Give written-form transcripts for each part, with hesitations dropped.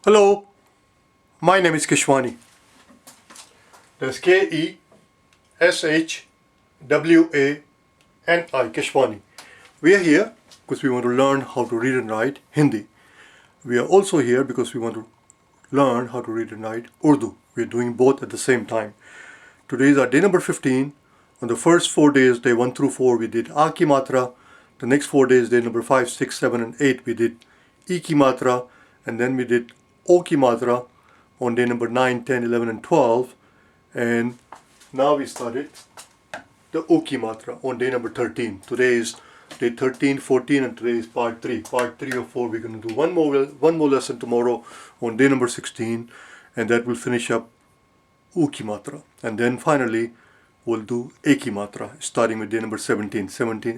Hello, my name is Keshwani. That's Keshwani, Keshwani. We are here because we want to learn how to read and write Hindi. We are also here because we want to learn how to read and write Urdu. We are doing both at the same time. Today is our day number 15. On the first 4 days, day 1 through 4, we did A ki matra. The next 4 days, day number 5, 6, 7, and 8, we did E ki matra. And then we did O ki matra on day number 9, 10, 11, and 12. And now we started the O ki matra on day number 13. Today is day 13, 14, and today is part 3. Part 3 of 4, we're going to do one more lesson tomorrow on day number 16. And that will finish up O ki matra. And then finally, we'll do E ki matra, starting with day number 17,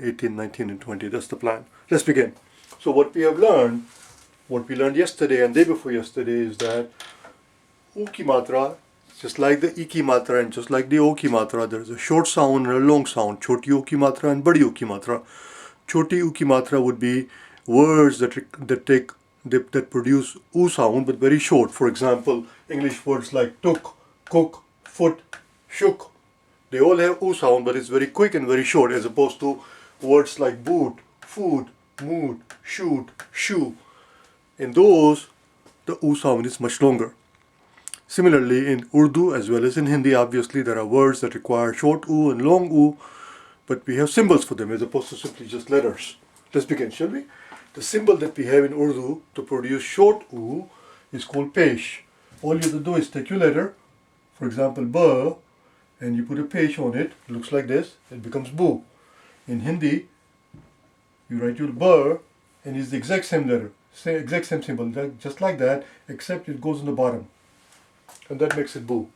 18, 19, and 20. That's the plan. Let's begin. So what we learned yesterday and day before yesterday is that O ki matra, just like the E ki matra and just like the O ki matra, there is a short sound and a long sound. Choti O ki matra and badi O ki matra. Choti O ki matra would be words that produce U sound but very short. For example, English words like took, cook, foot, shook. They all have U sound, but it's very quick and very short, as opposed to words like boot, food, mood, shoot, shoe. In those, the U sound is much longer. Similarly, in Urdu as well as in Hindi, obviously there are words that require short U and long U, but we have symbols for them as opposed to simply just letters. Let's begin, shall we? The symbol that we have in Urdu to produce short U is called pesh. All you have to do is take your letter, for example, ba, and you put a pesh on it. It looks like this. It becomes bu. In Hindi, you write your ba, and it's the exact same letter. Exact same symbol, just like that, except it goes on the bottom, and that makes it bu.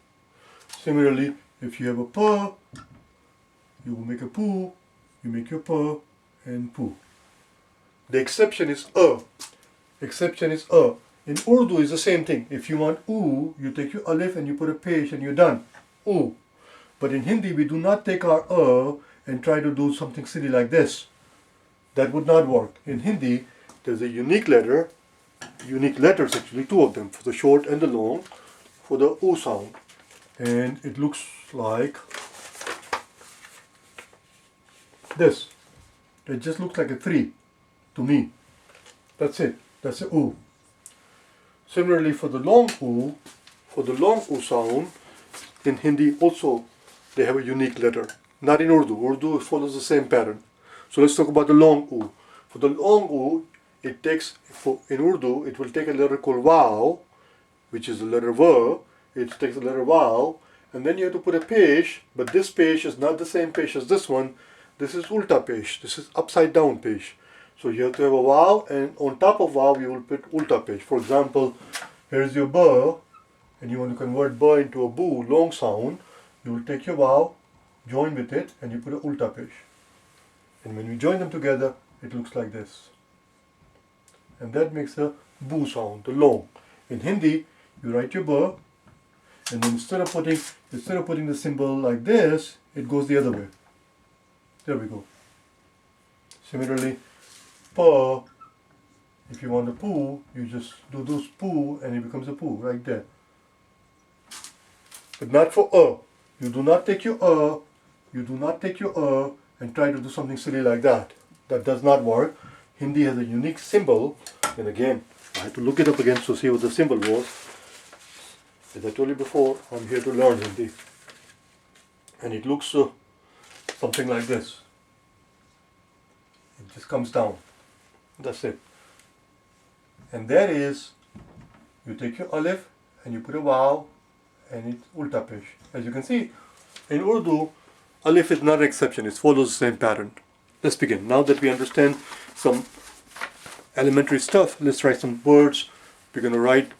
Similarly, if you have a pa, you will make a poo, you make your pa and poo. The exception is a. Exception is a. In Urdu is the same thing. If you want u, you take your alif and you put a pesh and you're done. U. But in Hindi, we do not take our a and try to do something silly like this. That would not work. In Hindi, there's a unique letters actually, two of them, for the short and the long, for the U sound. And it looks like this. It just looks like a 3 to me. That's it. That's a U. Similarly, for the long U sound, in Hindi also they have a unique letter. Not in Urdu. Urdu follows the same pattern. So let's talk about the long U. For the long U, in Urdu, it will take a letter called vav, which is the letter v. It takes the letter vav, and then you have to put a pesh, but this pesh is not the same pesh as this one. This is ulta pesh. This is upside down pesh. So you have to have a vav, and on top of vav, you will put ulta pesh. For example, here's your ba, and you want to convert ba into a bu, long sound. You will take your vav, join with it, and you put a ulta pesh. And when you join them together, it looks like this. And that makes a bu sound, the long. In Hindi, you write your ba, and then instead of putting the symbol like this, it goes the other way. There we go. Similarly, pa, if you want a poo, you just do those poo, and it becomes a poo right there. But not for a. You do not take your a, and try to do something silly like that. That does not work. Hindi has a unique symbol, and again, I had to look it up again to see what the symbol was. As I told you before, I'm here to learn Hindi. And it looks something like this. It just comes down. That's it. And that is, you take your alif, and you put a vav, and it's ulta pesh. As you can see, in Urdu, alif is not an exception. It follows the same pattern. Let's begin. Now that we understand some elementary stuff, let's write some words. We're going to write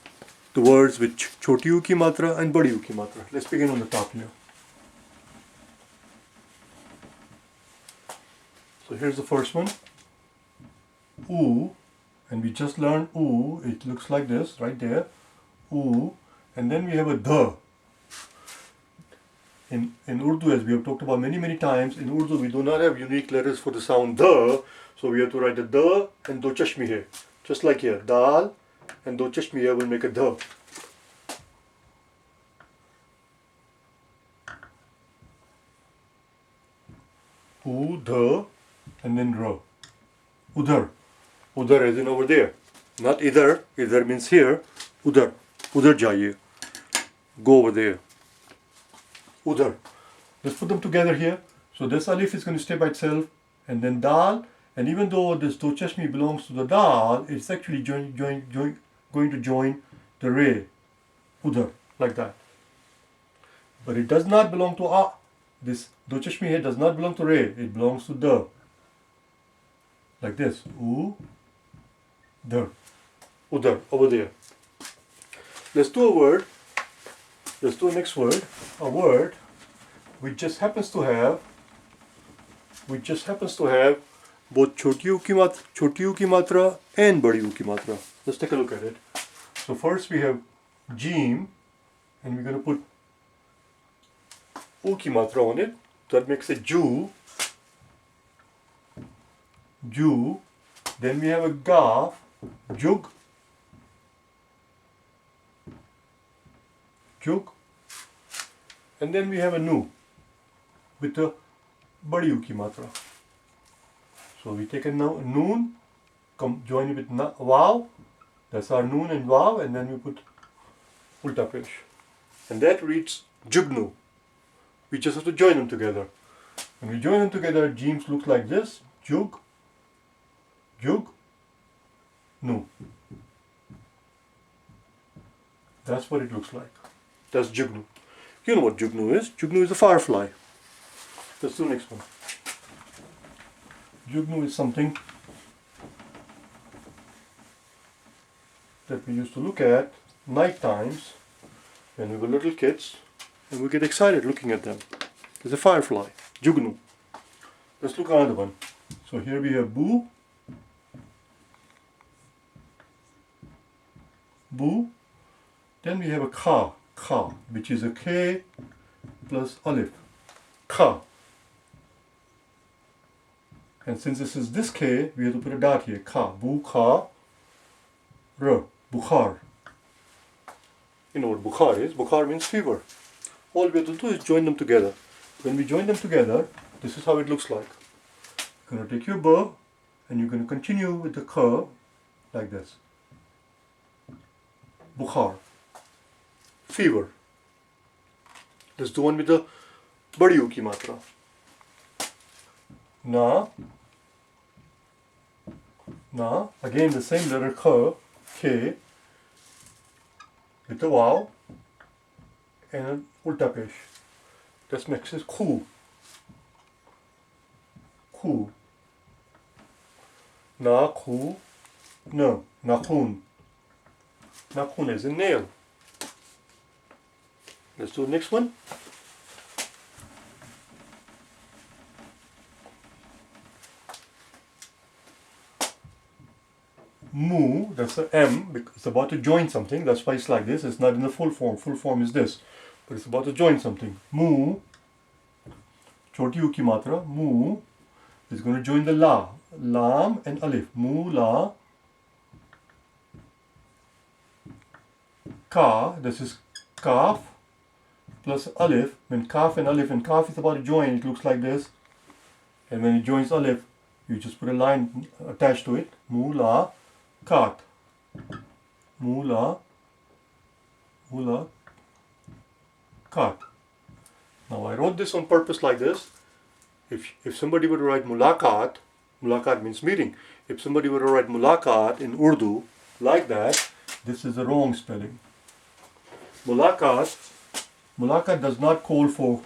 the words with choti U ki matra and badi U ki matra. Let's begin on the top here. So here's the first one. U, and we just learned U. It looks like this right there. U, and then we have a the. In Urdu, as we have talked about many times, in Urdu we do not have unique letters for the sound the, so we have to write the and do chashmi here. Just like here, dal and do chashmi here will make a dha. U, dha, and then ra. Udhar. Udhar as in over there. Not idhar. Idhar means here. Udhar. Udhar jaiye. Go over there. Udhar. Let's put them together here. So this alif is going to stay by itself, and then dal. And even though this do chashmi belongs to the dal, it's actually going to join the re. Udhar. Like that. But it does not belong to a. This do chashmi here does not belong to re. It belongs to the. Like this. U. Dhar. Udhar. Over there. Let's do a word. Let's do a next word. A word which just happens to have both choti u ki matra and badi u ki matra. Let's take a look at it. So first we have jim, and we're going to put u ki matra on it. That makes it ju. Then we have a gaf, jug. And then we have a nu with the badi u ki matra. So we take a noon, join it with vav. That's our noon and vav, and then we put ulta pesh. And that reads jugnu. We just have to join them together. When we join them together, jeems look like this. Jug, nu. That's what it looks like. That's jugnu. You know what jugnu is. Jugnu is a firefly. Let's do the next one. Jugnu is something that we used to look at night times when we were little kids, and we get excited looking at them. It's a firefly. Jugnu. Let's look at another one. So here we have boo. Then we have a ka, which is a k plus alif. Ka. And since this is this k, we have to put a dot here. Ka. Bu, ka, ra. Bukhar. You know what bukhar is? Bukhar means fever. All we have to do is join them together. When we join them together, this is how it looks like. You're going to take your ba, and you're going to continue with the ka like this. Bukhar. Fever. Let's do one with the badi u ki matra. Na. Again the same letter k, k, with the vav and an ulta pesh. This makes it khu. Na, khu, no, nakhun. Nakhun is a nail. Let's do the next one. Mu, that's the M, because it's about to join something. That's why it's like this. It's not in the full form. Full form is this. But it's about to join something. Mu, choti u ki matra, mu, is going to join the la. Lam and alif. Mu, la, ka, this is kaf, plus alif. When kaf and kaf is about to join, it looks like this. And when it joins alif, you just put a line attached to it. Mu, la, kat. Mu, la, kat. Now I wrote this on purpose like this. If somebody were to write mulakat means meeting. If somebody were to write mulakat in Urdu like that, this is the wrong spelling. Mulakat does not call for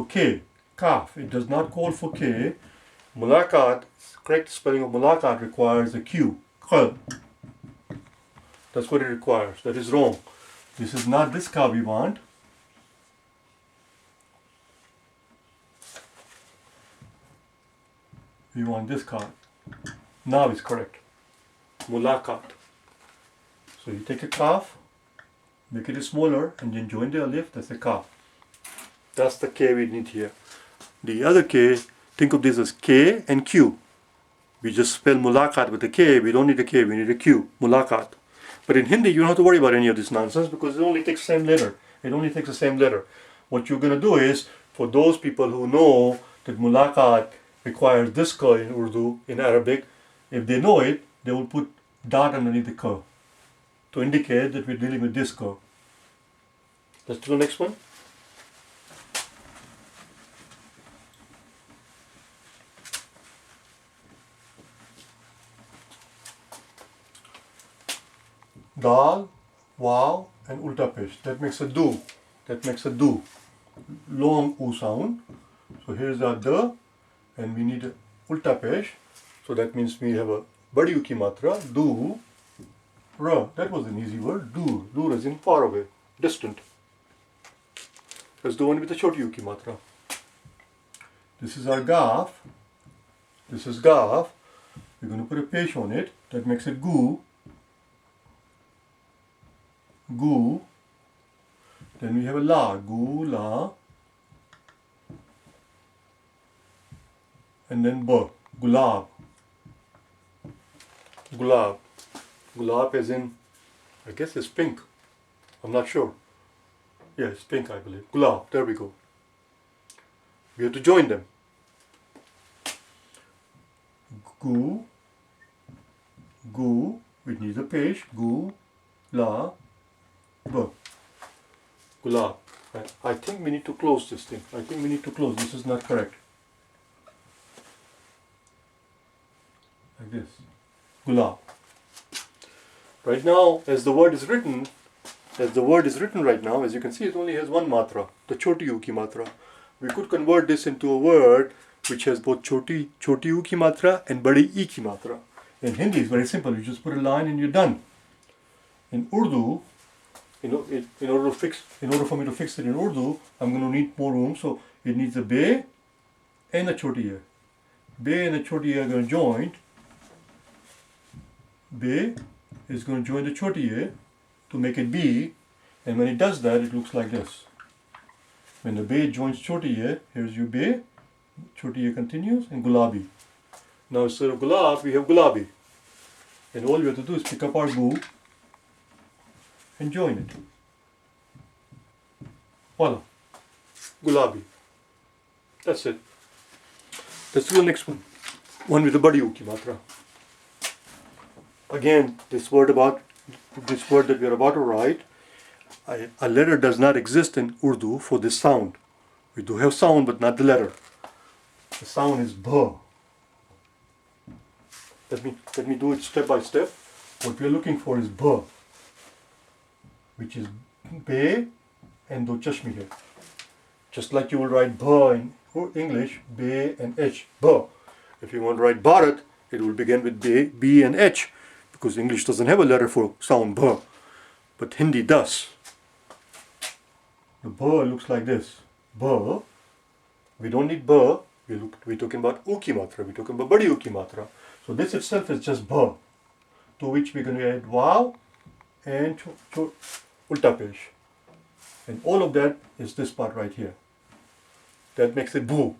K, kaf. It does not call for K. Mulakat, correct spelling of mulakat requires a Q, Q. That's what it requires. That is wrong. This is not this ka we want. We want this ka. Now it's correct. Mulakat. So you take a kaf, make it smaller, and then join the alif. That's a kaf. That's the K we need here. The other K, think of this as K and Q. We just spell mulaqat with a K. We don't need a K, we need a Q. Mulaqat. But in Hindi, you don't have to worry about any of this nonsense because it only takes the same letter. It only takes the same letter. What you're going to do is, for those people who know that mulaqat requires this ka in Urdu, in Arabic, if they know it, they will put dot underneath the ka to indicate that we're dealing with this ka. Let's do the next one. Dal, wow, and ulta pesh. That makes a do. That makes a do. Long u sound. So here's our da, and we need a ulta pesh. So that means we have a badi u ki matra, do, ra. That was an easy word. Do. Do as in far away, distant. Let's do one with the choti u ki matra. This is our gaf. This is gaf. We're going to put a pesh on it. That makes it gu. Gu. Then we have a la. Gu, la. And then ba. Gulab. Gulab. Gulab as in, I guess it's pink. I'm not sure. Yeah, it's pink, I believe. Gulab. There we go. We have to join them. Gu. Gu. Which needs a pesh. Gu. La. Ba. Gulab. I think we need to close this thing. I think we need to close. This is not correct. Like this. Gulab. Right now, as the word is written right now, as you can see, it only has one matra, the choti u ki matra. We could convert this into a word which has both choti u ki matra and badi e ki matra. In Hindi, it's very simple. You just put a line and you're done. In Urdu, in order for me to fix it in Urdu, I'm going to need more room. So it needs a be and a choti e. Be and a choti e are going to join. Be is going to join the choti e to make it B, and when it does that, it looks like this. When the be joins choti e, here's your be, choti e continues, and gulabi. Now instead of gulab, we have gulabi. And all we have to do is pick up our gu and join it. Voila. Gulabi. That's it. Let's do the next one. One with the badi u ki matra. Again, this word that we are about to write, a letter does not exist in Urdu for this sound. We do have sound, but not the letter. The sound is bha. Let me do it step by step. What we are looking for is bha, which is be and do chashmi hai. Just like you will write bha in English, be and h, bha. If you want to write Bharat, it will begin with b and h, because English doesn't have a letter for sound bha, but Hindi does. The bha looks like this. Bha. We don't need bha. We're talking about u ki matra. We're talking about badi u ki matra. So this itself is just bha, to which we're going to add wow and ulta pesh. And all of that is this part right here. That makes it boo.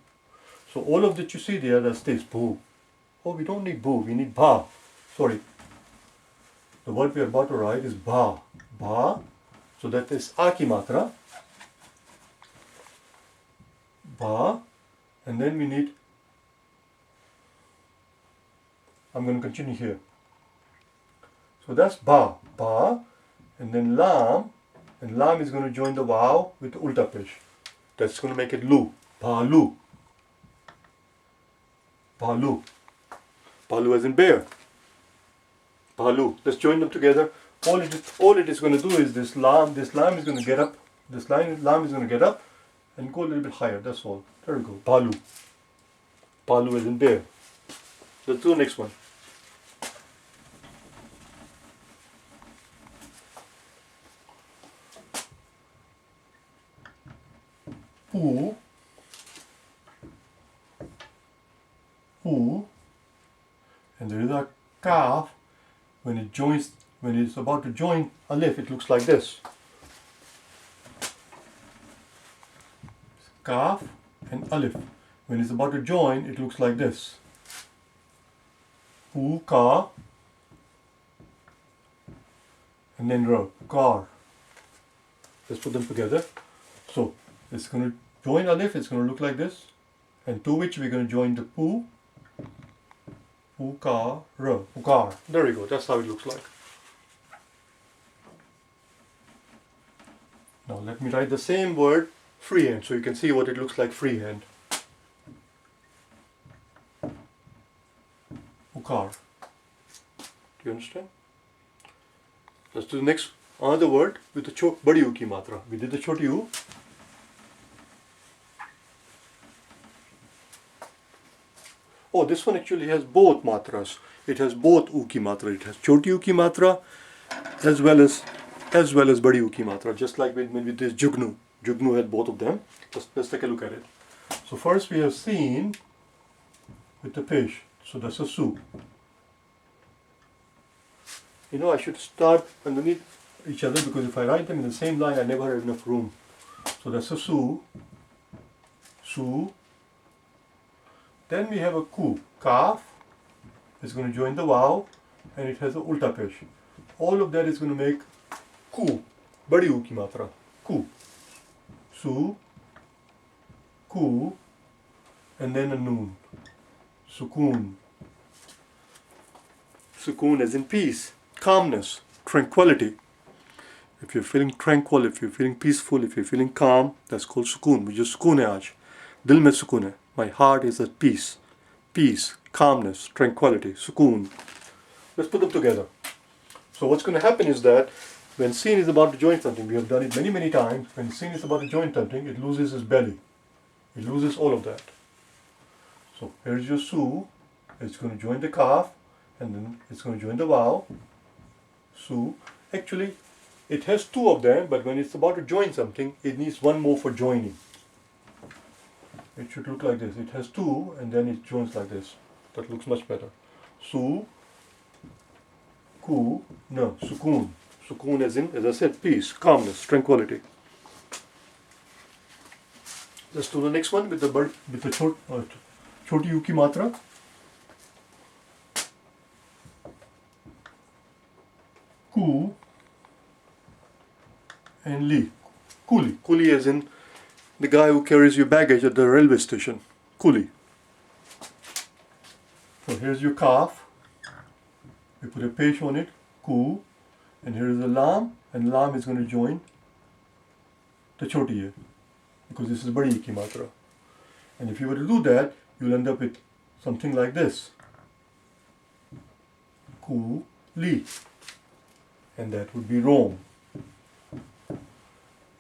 So all of that you see there, that's this boo. Oh, we don't need boo. We need ba. Sorry. The word we are about to write is ba. Ba. So that is a ki matra. Ba. And then we need, I'm going to continue here. So that's ba. Ba. And then lam. And lam is going to join the wow with the ulta pesh. That's going to make it lu. Ba lu. Ba lu. Ba lu as in bear. Balu. Let's join them together. All it is going to do is this lam is going to get up. This lam is going to get up and go a little bit higher. That's all. There we go. Balu. Balu as in bear. Let's do the next one. Pu. Pu. And there is a kaf. When it's about to join alif, it looks like this. Kaf and alif. When it's about to join, it looks like this. pu, ka, and then ra, car. Let's put them together. So it's going to join alif, it's going to look like this, and to which we're going to join the pu, ka, ra, pukar. There we go, that's how it looks like. Now let me write the same word freehand so you can see what it looks like freehand. Pukar. Do you understand? Let's do the next another word with the badi u ki matra. We did the choti u. Oh, this one actually has both matras. It has both u ki matra. It has choti u ki matra as well as badi u ki matra. Just like with this jugnu. Jugnu had both of them. Let's take a look at it. So first we have seen with the pesh. So that's a su. You know, I should start underneath each other because if I write them in the same line, I never have enough room. So that's a su. Su. Then we have a ku. Kaf. It's going to join the waw. And it has a ulta pesh. All of that is going to make ku. Badi u ki matra. Ku. Su. Ku. And then a noon. Sukoon. Sukoon as in peace, calmness, tranquility. If you're feeling tranquil, if you're feeling peaceful, if you're feeling calm, that's called sukoon. Mujhe sukoon hai aaj. Dil mein sukoon hai. My heart is at peace. Peace, calmness, tranquility, sukoon. Let's put them together. So what's going to happen is that when sin is about to join something, we have done it many, many times. When sin is about to join something, it loses its belly. It loses all of that. So here's your su. It's going to join the kaf. And then it's going to join the waw. Su. Actually, it has two of them, but when it's about to join something, it needs one more for joining. It should look like this. It has two, and then it joins like this. That looks much better. Su, ku, no, sukoon. Sukoon as in, as I said, peace, calmness, tranquility. Let's do the next one with the choti u ki matra. Ku and li. Kuli. Kuli as in the guy who carries your baggage at the railway station. Kuli. So here's your kaf. We put a pesh on it. Ku. And here is the lam. And lam is going to join the choti hai. Because this is badi ki matra. And if you were to do that, you'll end up with something like this. Ku li. And that would be wrong.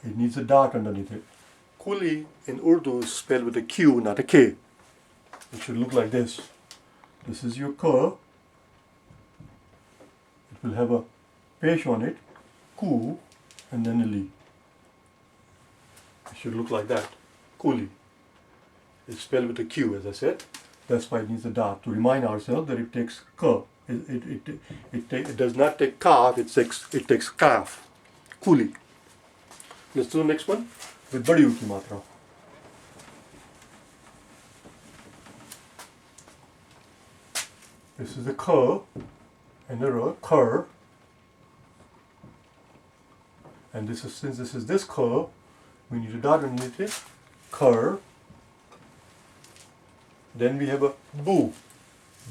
It needs a dot underneath it. Kuli in Urdu is spelled with a Q, not a K. It should look like this. This is your ka. It will have a pesh on it, ku, and then a li. It should look like that. Kuli. It's spelled with a Q, as I said. That's why it needs a dot, to remind ourselves that it takes ka. It does not take kaf, it takes kaf. Kuli. Let's do the next one with badi u ki matra. This is the ka and the ra, kar. And this is, since this is this ka, we need a dot underneath it. Kar. Then we have a bu.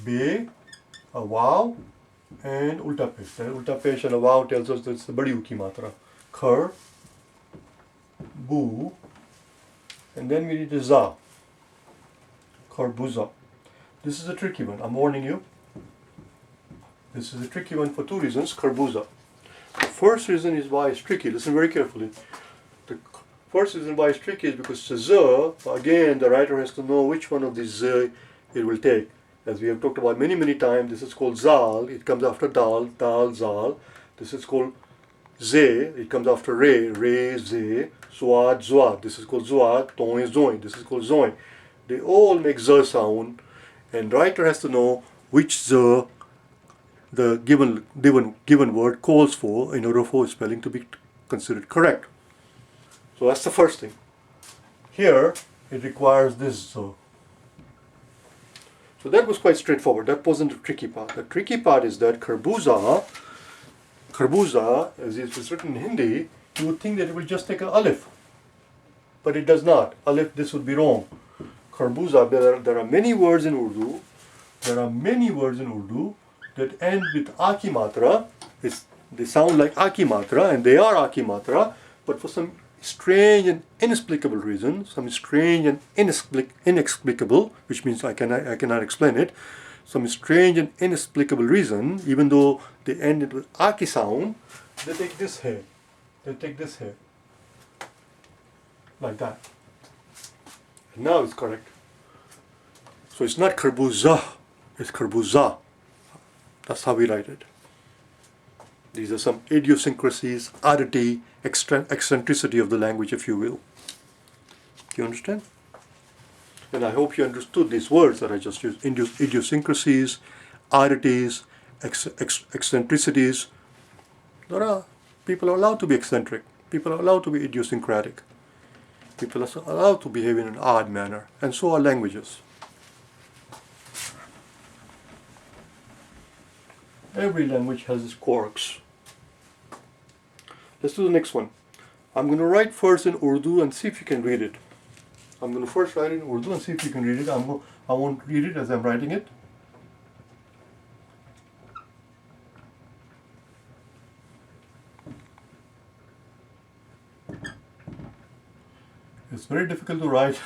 Be. A waw and ulta pesh. And ulta pesh and a waw tells us that it's the badi u ki matra. Khar, bu, and then we need a za. Kharbuza. This is a tricky one. I'm warning you. This is a tricky one for two reasons. Kharbuza. The first reason is why it's tricky. Listen very carefully. The first reason why it's tricky is because it's a z. Again, the writer has to know which one of these z it will take. As we have talked about many, many times, this is called zal. It comes after dal, zal. This is called ze. It comes after re, ze. Zwad, zwad. This is called zwad. Toin, zoin. This is called zoin. They all make z sound, and writer has to know which z the given word calls for in order for spelling to be considered correct. So that's the first thing. Here, it requires this z. So that was quite straightforward. That wasn't the tricky part. The tricky part is that kharbuza, as it was written in Hindi, you would think that it will just take an alif. But it does not. Alif, this would be wrong. Kharbuza, there are many words in Urdu. There are many words in Urdu that end with aki matra. They sound like aki matra, and they are aki matra, but for some strange and inexplicable reason, which means I cannot explain it, some strange and inexplicable reason, even though they end it with aki sound, they take this here. They take this here. Like that. And now it's correct. So it's not kharbuza, it's kharbuza. That's how we write it. These are some idiosyncrasies, oddity, eccentricity of the language, if you will. Do you understand? And I hope you understood these words that I just used. Idiosyncrasies, oddities, eccentricities. People are allowed to be eccentric. People are allowed to be idiosyncratic. People are allowed to behave in an odd manner. And so are languages. Every language has its quirks. Let's do the next one. I'm going to write first in Urdu and see if you can read it. I'm going to first write it in Urdu and see if you can read it. I won't read it as I'm writing it. It's very difficult to write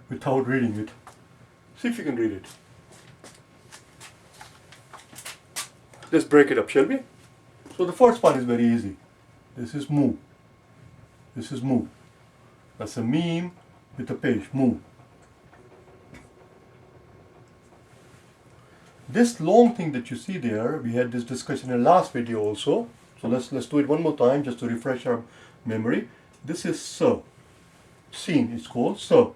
without reading it. See if you can read it. Let's break it up, shall we? So the first part is very easy. This is mu. This is mu. That's a meme with a page. Mu. This long thing that you see there, we had this discussion in the last video also. So let's do it one more time just to refresh our memory. This is sir. Seen, it's called sir.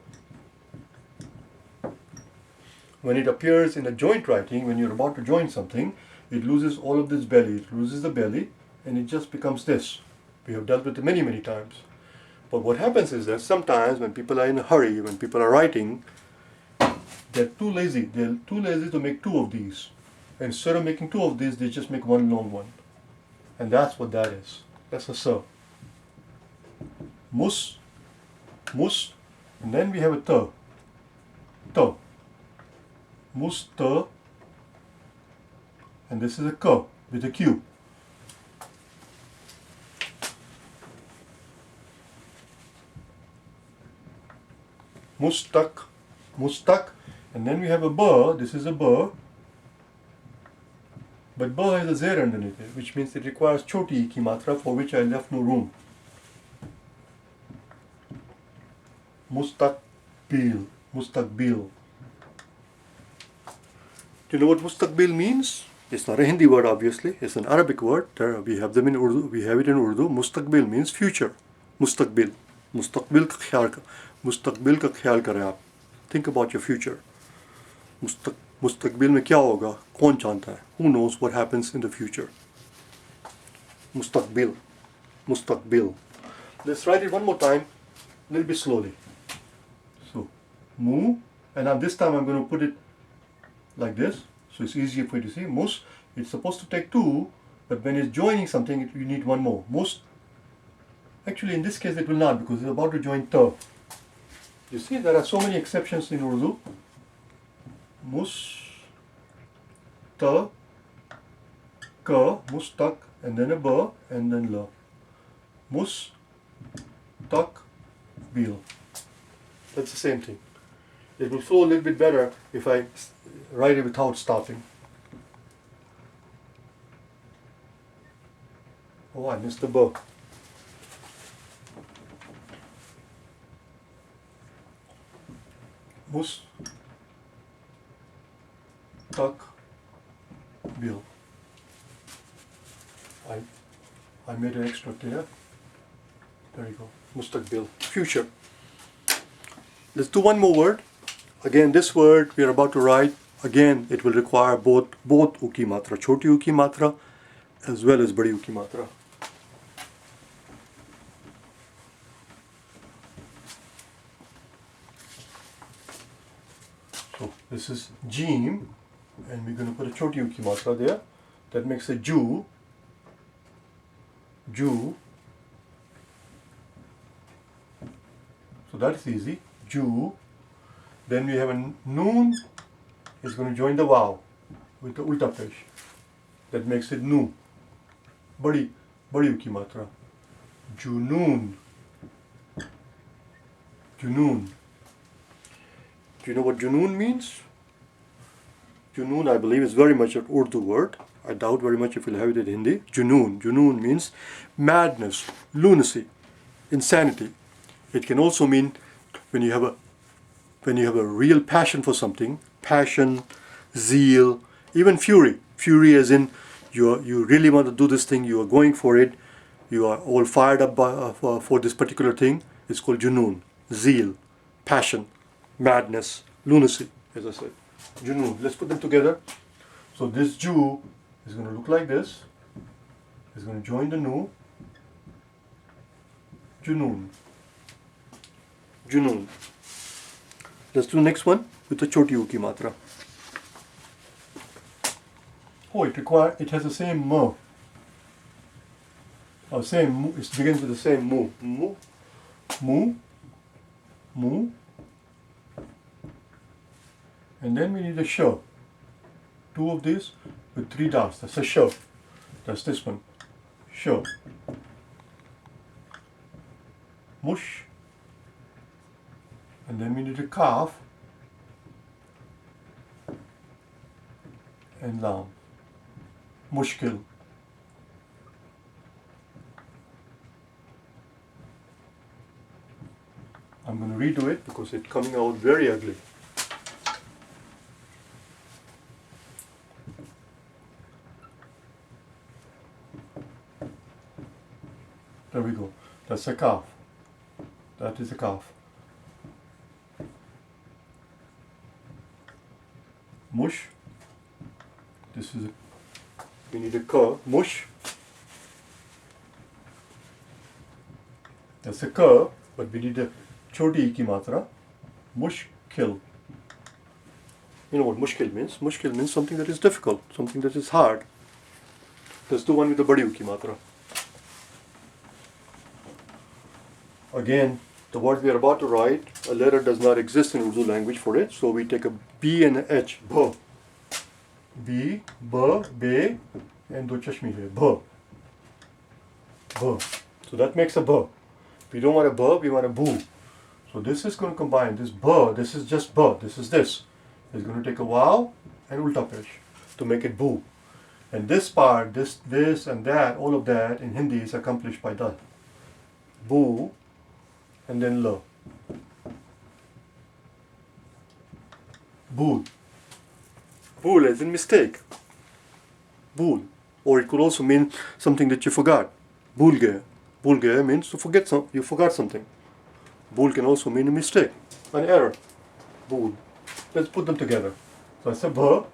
When it appears in a joint writing, when you're about to join something, it loses all of this belly. It loses the belly and it just becomes this. We have dealt with it many, many times. But what happens is that sometimes when people are in a hurry, when people are writing, they're too lazy. They're too lazy to make two of these. And instead of making two of these, they just make one long one. And that's what that is. That's a sir. Mus, and then we have a ta. Ta. Mus, ta. And this is a ka with a Q. Mustak, and then we have a ba. This is a ba, but ba has a zer underneath it, which means it requires choti ki matra, for which I left no room. Mustakbil. Do you know what mustakbil means? It's not a Hindi word, obviously. It's an Arabic word. We have them in Urdu. We have it in Urdu. Mustakbil means future. Mustakbil. Mustakbil ka khayal kare aap. Think about your future. Mustakbil mein kya hoga? Kaun janta hai? Who knows what happens in the future? Mustakbil. Let's write it one more time, a little bit slowly. So, mu, and now this time I'm going to put it like this, so it's easier for you to see. Mus, it's supposed to take two, but when it's joining something, you need one more. Mus, actually in this case it will not, because it's about to join ta. You see, there are so many exceptions in Urdu. Mus, ta, ka, mustak, and then a ba, and then la. Mus, tak, bil. That's the same thing. It will flow a little bit better if I write it without stopping. Oh, I missed the ba. Mus, tak, bil. I made an extra there. There you go. Mustakbil. Future. Let's do one more word. Again, this word we are about to write. Again, it will require both uki matra, choti uki matra, as well as badi uki matra. So this is Jim, and we're going to put a choti U ki matra there. That makes a Ju. Ju. So that is easy. Ju. Then we have a Noon. It's going to join the Wow with the ulta pesh. That makes it Nu. Badi U ki matra. Junoon. Junoon. Do you know what Junoon means? Junoon, I believe, is very much an Urdu word. I doubt very much if you'll have it in Hindi. Junoon. Junoon means madness, lunacy, insanity. It can also mean when you have a real passion for something, passion, zeal, even fury. Fury as in you really want to do this thing, you are going for it, you are all fired up for this particular thing. It's called Junoon. Zeal, passion, madness, lunacy, as I said. Junoon. Let's put them together. So this Ju is going to look like this. It's going to join the Nu. Junoon. Junoon. Let's do the next one with the choti U ki matra. Oh, it has the same mu. It begins with the same mu. Mu. Mu. Mu. And then we need a sh. Two of these with three dots. That's a sh. That's this one. Sh. Mush. And then we need a kaf and lam. Mushkil. I'm going to redo it because it's coming out very ugly. There we go. That's a kaf. That is a kaf. Mush. This is we need a ka. Mush. That's a ka, but we need a choti ki matra. Mushkil. You know what mushkil means? Mushkil means something that is difficult, something that is hard. Let's do one with the badi ki matra. Again, the word we are about to write, a letter does not exist in Urdu language for it, so we take a B and a H. Bh. B, B, Be, and do chashmi hai. Bh. Bh. So that makes a B. We don't want a B, we want a boo. So this is going to combine this B, this is just B, this is this. It's going to take a wow and ulta pesh to make it boo. And this part, this and that, all of that in Hindi is accomplished by that. Boo. And then la. Bool. Bool as in mistake. Bool. Or it could also mean something that you forgot. Bhool gaya. Bhool gaya means you forgot something. Bool can also mean a mistake, an error. Bool. Let's put them together. So I said bh.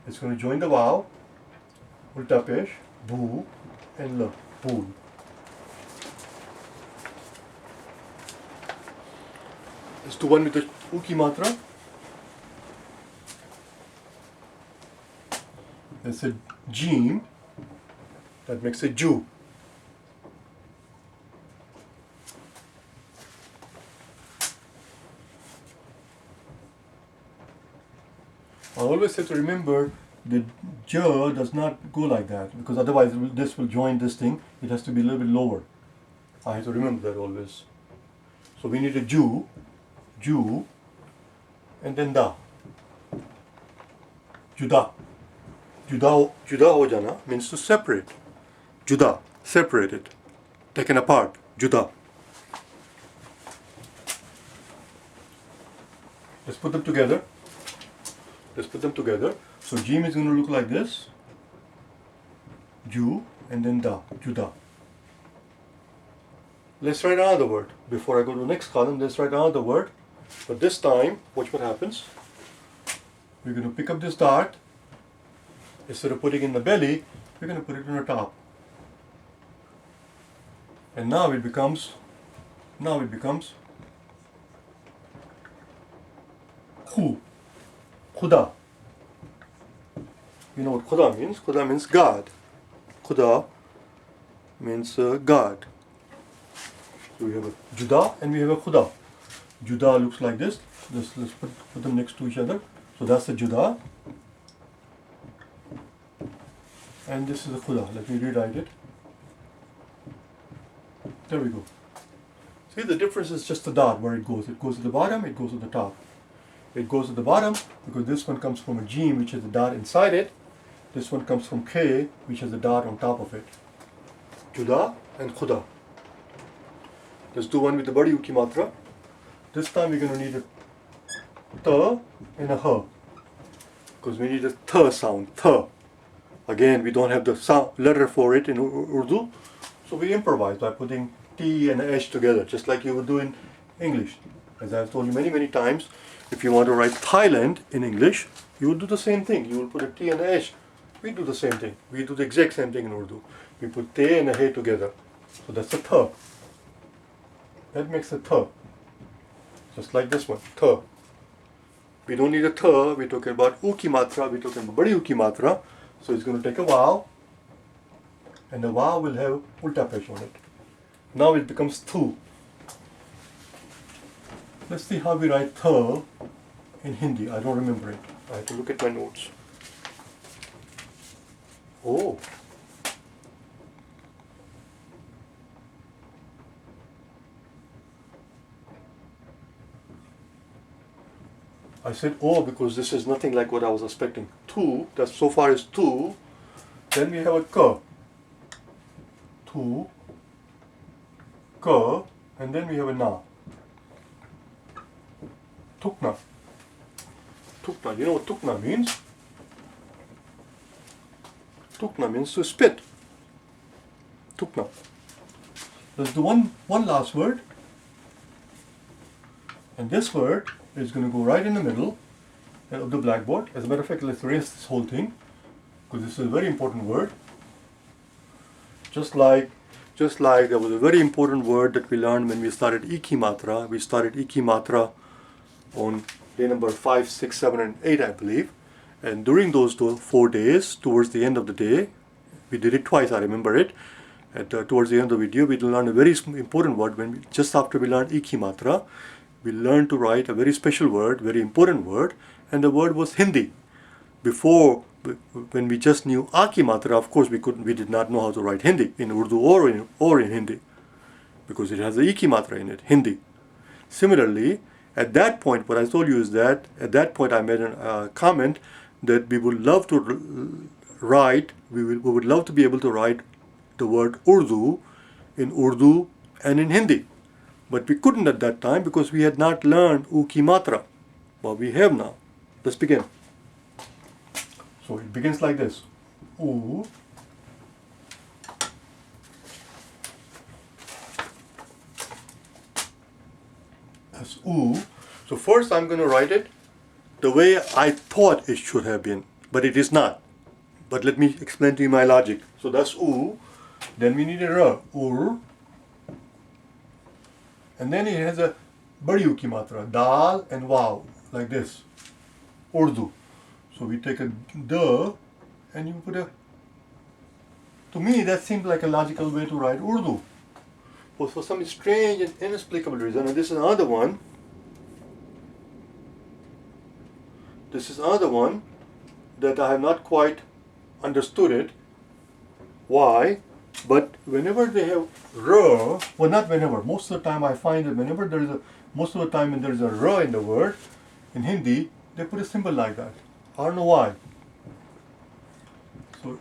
It's going to join the wow. Ulta pesh. Boo. And la. Bool. Let's do one with the U ki matra. That's a Jim. That makes a Ju. I always have to remember that J does not go like that, because otherwise this will join this thing. It has to be a little bit lower. I have to remember that always. So we need a Ju. Ju, and then da. Juda. Juda ho jana means to separate. Juda, separated, taken apart. Juda. Let's put them together. So Jim is going to look like this. Ju, and then da. Juda. Let's write another word. Before I go to the next column, let's write another word. But this time, watch what happens. We're going to pick up this dart. Instead of putting it in the belly, we're going to put it on the top. And now it becomes Who? Khuda. You know what Khuda means? Khuda means God. Khuda means God. So we have a Juda and we have a Khuda. Juda looks like this. Let's put them next to each other. So that's the Juda. And this is the Khuda. Let me rewrite it. There we go. See, the difference is just the dot where it goes. It goes at the bottom, it goes at the top. It goes at the bottom because this one comes from a Jim, which has a dot inside it. This one comes from K, which has a dot on top of it. Juda and Khuda. Let's do one with the badi uki matra. This time we're going to need a ta and a ha. Because we need a ta sound, ta. Again, we don't have the sound letter for it in Urdu. So we improvise by putting T and H together, just like you would do in English. As I've told you many, many times, if you want to write Thailand in English, you will do the same thing. You will put a T and a H. We do the same thing. We do the exact same thing in Urdu. We put Te and a He together. So that's a Tha. That makes a Tha. Just like this one, Tha. We don't need a Tha. We're talking about Uki Matra. We're talking about Badi Uki Matra. So it's going to take a vowel. And the vowel will have ulta pesh on it. Now it becomes Thu. Let's see how we write Tha in Hindi. I don't remember it. I have to look at my notes. Oh. I said oh because this is nothing like what I was expecting. Tu, that so far is tu. Then we have a ka. Tu, ka, and then we have a na. Tukna. Tukna. You know what tukna means? Tukna means to spit. Tukna. Let's do one last word. And this word is going to go right in the middle of the blackboard. As a matter of fact, let's erase this whole thing because this is a very important word. Just like there was a very important word that we learned when we started Iki Matra. We started Iki Matra on day number 5, 6, 7, and 8, I believe. And during those 4 days, towards the end of the day, we did it twice, I remember it. Towards the end of the video, we learned a very important word. Just after we learned Iki Matra, we learned to write a very special word, very important word, and the word was Hindi. Before, when we just knew Aki Matra, of course we did not know how to write Hindi in Urdu or in Hindi, because it has the Iki Matra in it, Hindi. Similarly, at that point, what I told you is that at that point I made a comment that we would love to write, we would love to be able to write the word Urdu in Urdu and in Hindi. But we couldn't at that time because we had not learned Uki Matra. But we have now. Let's begin. So it begins like this. U. That's U. So first I'm going to write it the way I thought it should have been. But it is not. But let me explain to you my logic. So that's U. Then we need a R. Ur. And then it has a badi uki matra, dal and waw, like this, Urdu. So we take a duh and you put a, to me that seems like a logical way to write Urdu. But for some strange and inexplicable reason, and this is another one, that I have not quite understood it, why? But whenever they have ra, well not whenever, most of the time I find that whenever there is most of the time when there is a ra in the word, in Hindi, they put a symbol like that. I don't know why. So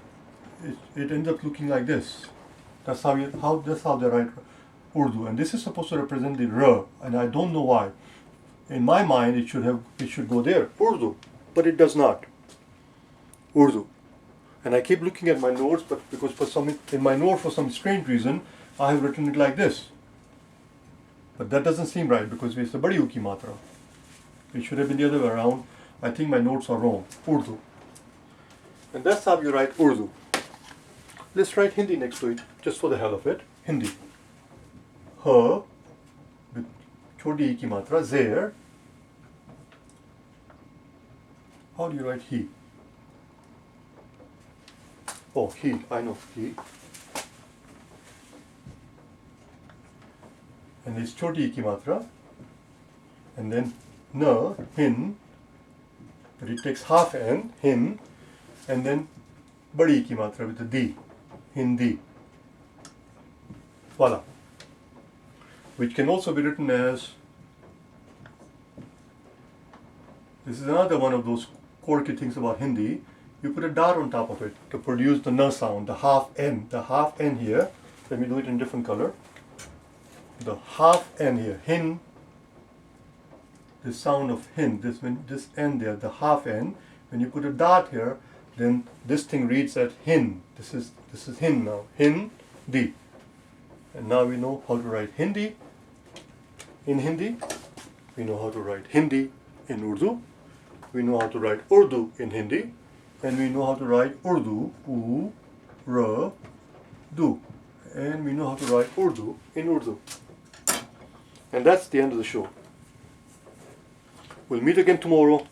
it ends up looking like this. That's how they write Urdu. And this is supposed to represent the ra, and I don't know why. In my mind it should go there, Urdu, but it does not. Urdu. And I keep looking at my notes, but because in my note for some strange reason, I have written it like this. But that doesn't seem right because it's a badi uki matra. It should have been the other way around. I think my notes are wrong. Urdu. And that's how you write Urdu. Let's write Hindi next to it, just for the hell of it. Hindi. Ha, with choti ki matra, zer. How do you write he? Oh, he, I know, he. And it's choti ki matra. And then na, hin, but it takes half n, hin, and then badi ki matra with the di, hindi. Voila. Which can also be written as, this is another one of those quirky things about Hindi. You put a dot on top of it to produce the na sound, the half n. The half n here, let me do it in different color. The half n here, hin, the sound of hin, this n there, the half n. When you put a dot here, then this thing reads at hin. This is hin now, hin, di. And now we know how to write Hindi in Hindi. We know how to write Hindi in Urdu. We know how to write Urdu in Hindi. And we know how to write Urdu, U, R, Du. And we know how to write Urdu in Urdu. And that's the end of the show. We'll meet again tomorrow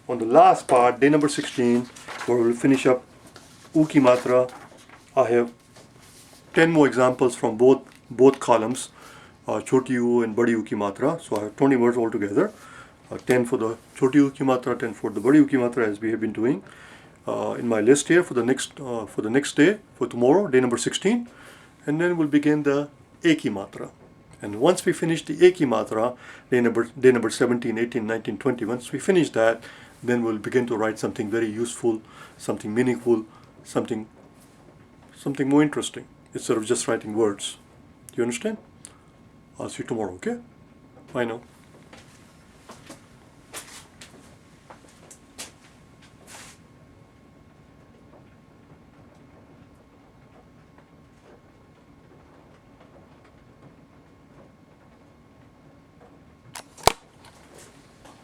on the last part, day number 16, where we'll finish up U ki matra. I have 10 more examples from both columns, choti u and badi u ki matra. So I have 20 words altogether. 10 for the choti u ki matra, 10 for the badi u ki matra, as we have been doing in my list here for the next day, for tomorrow, day number 16. And then we'll begin the ek ki matra. And once we finish the ek ki matra, day number 17, 18, 19, 20, once we finish that, then we'll begin to write something very useful, something meaningful, something more interesting, instead of just writing words. Do you understand? I'll see you tomorrow, okay? Bye now.